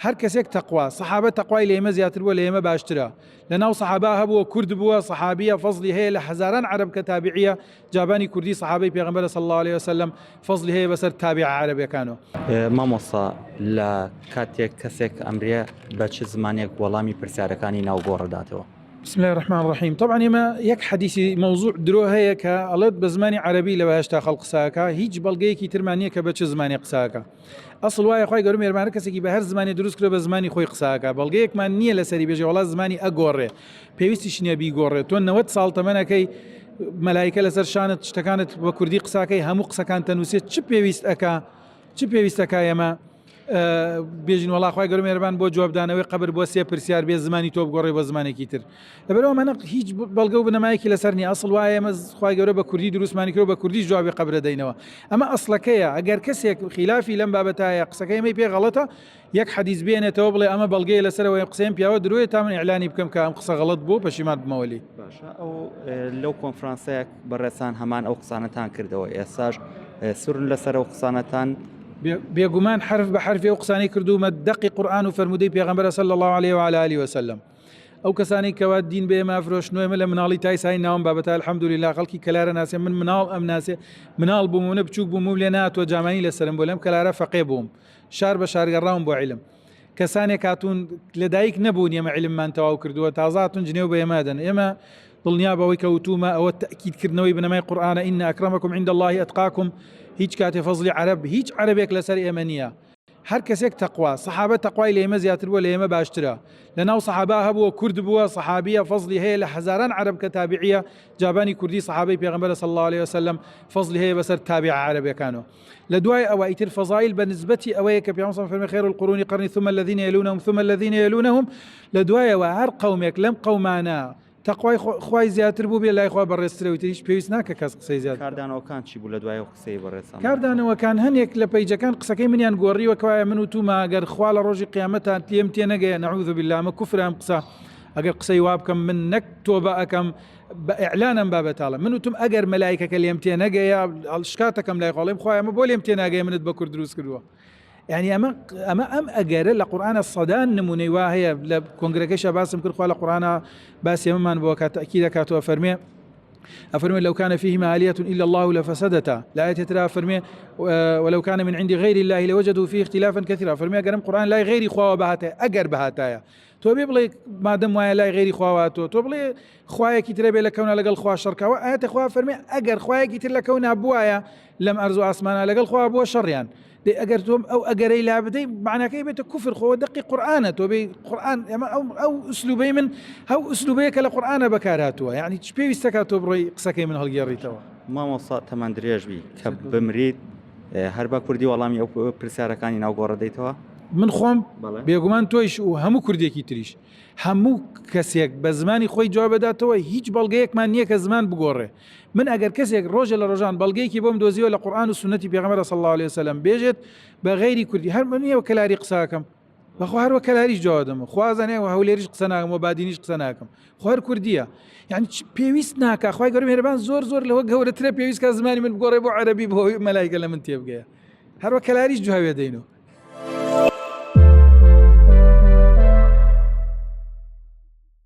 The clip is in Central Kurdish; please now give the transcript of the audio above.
هەر کەسێک تەقوا سەحابە تەقوای لە ئێمە زیاتر بووە لە ئێمە باشترە لەناو سەحابە هەبووە کورد بووە سەحابیە فەزلی هەیە لە هەزاران عەرەب کە تابعیە جابانی کوردی سەحابەی پێغەمبەر صلی الله عليه وسلم فەزلی هەیە بەسەر تابع عەرەبیەکانەوە. مامۆستا لە کاتێک کەسێک ئەمرێ بە چ زمانێک وەڵامی پرسیارەکانی ناوگۆڕ داتەوە؟ بسم الله الرحمن الرحيم. طبعا إما يك حديثي موضوع درو هي كألد بزماني عربي لو هشتا خلق ساكا هيج بلغي كي ترمانية كبتش زماني قساكا أصل واي خوي قالوا ميرمان كسي بهر زماني دروس كرو بزماني خوي قساكا بلغي كمان نية لسري بيجي والله زماني أقوري بيوستي شنيا بيقوري تو نوت سال تمنا كي ملائكة لسر شانت اشتكانت بكردي قساكي همو قساكان تنوسيت چ بيوست أكا يما بيجن والله خوي قالوا ميرمان بو جواب دانوي قبر بو سي برسيار بي زماني توب قوري بو زماني كيتر لبرو انا هيج بلغو بنمايكي لسرني اصل واي مز خوي قالوا بكردي دروس ماني كرو بكردي جواب قبر دينوا اما اصلكيا اگر كسيك خلافي لم بابتايا قسكي مي بي غلطه يك حديث بينه توبلي اما بلغي لسر وي قسم بياو دروي تامن اعلاني بكم كام قصه غلط بو بشيمات بمولي باشا او لو كونفرنسيك برسان همان او قسانتان كردو اساج سر لسر او قسانتان بيقومان حرف بحرف وقساني كردو مدقي قرآن وفرمودي بيغمبر صلى الله عليه وعلى آله وسلم أو كساني كواد دين بما فروش نوع من منالي تايس هاي ناوم بابتها الحمد لله خلقي كلارا ناسي من منال أم ناسي منال بومون بچوك بومو لنات وجامعين لسلم بولم كلارا فقيه بوم شار بشار قراهم بو علم كساني كاتون لدايك نبون يما علم ما انتواو كردو تازاتون جنيو بيمادن إما ضلنيا بوي كوتوما أو التأكيد كردنوي بنماي قرآن إن أكرمكم عند الله أتقاكم هيج كاتي فضلي عرب هيج عربيك لسر إيمانية هر كسيك تقوى صحابة تقوى ليما زياتر بووە لە ئێمە باشترە لەناو سەحابە هەبووە کورد بووە سەحابیە فەزلی هەیە لە هەزاران عەرەب کە تابعیە جابانی کوردی سەحابەی پێغەمبەر صلی الله عليه وسلم فەزلی هەیە بەسەر تابع عەرەبیەکانەوە لە دوای ئەوە ئیتر فەزایل بەنسبەتی ئەوەیە کە پێغەمبەر فەرمێ خێر القرون قرني ثم الذين يلونهم ثم الذين يلونهم لە دوایەوە هەر قەومێک لەم قەومانە تقوای خوای زیاتر بوو بێ لای خوا بەڕێزترەوەی هیچ پێویست ناکە کەس قسەی زیاتر کاردانەوەکان چی بوو لە دوای قسەی بەڕێزان کاردانەوەکان هەنێک لە پەیجەکان قسەکەی منیان گۆڕیوە کەوایە من و توما ئەگەر خوا لە ڕۆژی قیامەتان لێم تێ نەگەیە نەعوذ بالله ئەمە کوفرە ئەم قسە ئەگەر قسەی وا بکەم من نەک تۆبە ئەکەم بە ئیعلانم بابەتاڵە من و توم ئەگەر مەلایکەکە لێم تێ نەگەیە شکاتەکەم لای خۆڵێم خوایە ئەمە بۆ لێم تێ ناگەیە منت بە کورد دروست کردووە يعني أما أجر لقرآن الصدان نموني واهي لكونغريكيش باسم كل خال القرآن باس يمن بوكات أكيد كاتو أفرمي لو كان فيهما آلية إلا الله لفسدتا لا آية ترى أفرمي ولو كان من عند غير الله لوجدوا فيه اختلافا كثيرا أفرمي أجرم قرآن لا غير خوا بهاتا أجر بهاتايا تو بيبلي ما دام ويا لا غير خواتو تو بلي خوايا كتير بيلا كونا لقى الخوا شركة وآيات خوا فرمي أجر خوايا كتير لكونا أبوايا لم أرزو أسمانا لقى الخوا أبوا شريان دي أجرتهم أو أجري لابدي معناه كي بيت كفر خو دقي قرآن تو بي قرآن أو أسلوبي من أو أسلوبي كلا قرآن بكاراتوا يعني تشبيه يستكاتوا بري قسكي من هالجري توا ما وصل تمن دريج بي كبمريد هربا كردي والله أو برسالة كاني ناوغورة ديتوا من خوم بيقومان تويش وهمو كردي كيتريش همو كسيك بزماني خوي جواب داتوا هيج بلغيك ما نيك زمان بقوره من اگر كسيك روجل روجان بلغيكي بوم دوزيو لقرآن والسنة بيغمبر صلى الله عليه وسلم بيجت بغير كردي هر من وكلاري قساكم بخو هر وكلاري جوادم خوازنه وهوليريش قسناكم وبادينيش قسناكم خو هر كرديه يعني بيويست ناكا خوي قالوا مهربان زور لو قوره تري بيويست كزماني من بقوره بو عربي بو ملائكه لمن تيبقى هر وكلاريش جواب دينو